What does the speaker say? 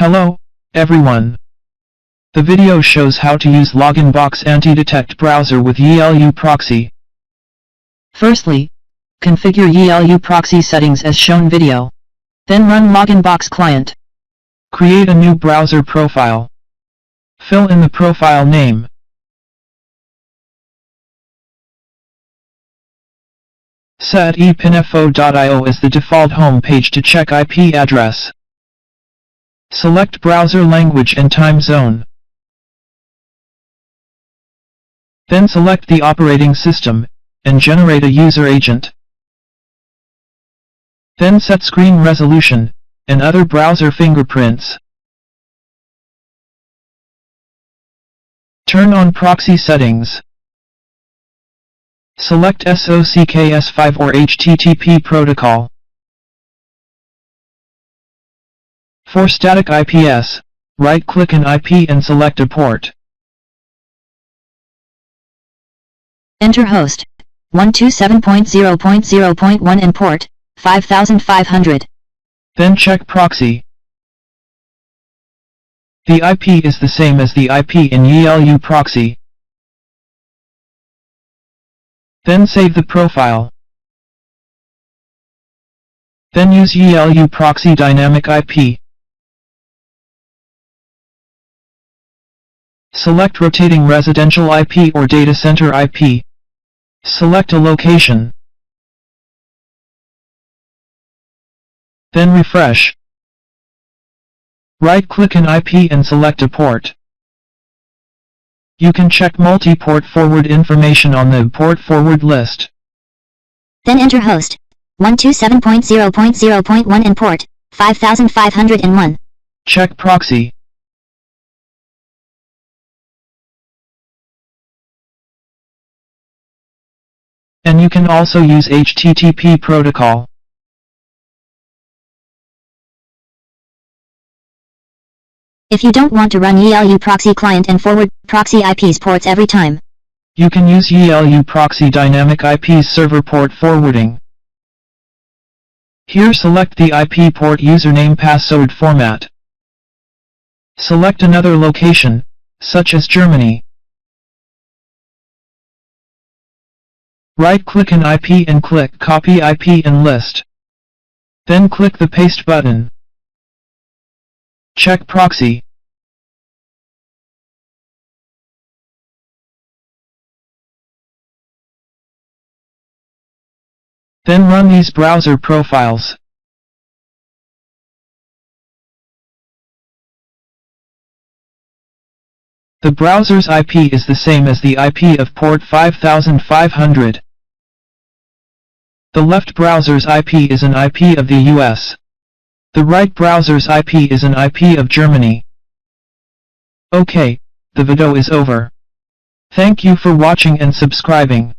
Hello, everyone. The video shows how to use LoginBox anti-detect browser with YiLuProxy. Firstly, configure YiLuProxy settings as shown video. Then run LoginBox client. Create a new browser profile. Fill in the profile name. Set epinfo.io as the default home page to check IP address. Select browser language and time zone. Then select the operating system, and generate a user agent. Then set screen resolution, and other browser fingerprints. Turn on proxy settings. Select SOCKS5 or HTTP protocol. For static IPS, right-click an IP and select a port. Enter host 127.0.0.1 and port 5500. Then check proxy. The IP is the same as the IP in YiLuProxy. Then save the profile. Then use YiLuProxy dynamic IP. Select rotating residential IP or data center IP. Select a location. Then refresh. Right-click an IP and select a port. You can check multi-port forward information on the port forward list. Then enter host 127.0.0.1 and port 5501. Check proxy. And you can also use HTTP protocol. If you don't want to run YiLuProxy client and forward proxy IPs ports every time, you can use YiLuProxy dynamic IPs server port forwarding. Here select the IP port username password format. Select another location, such as Germany. Right-click an IP and click Copy IP and List. Then click the Paste button. Check proxy. Then run these browser profiles. The browser's IP is the same as the IP of port 5500. The left browser's IP is an IP of the US. The right browser's IP is an IP of Germany. Okay, the video is over. Thank you for watching and subscribing.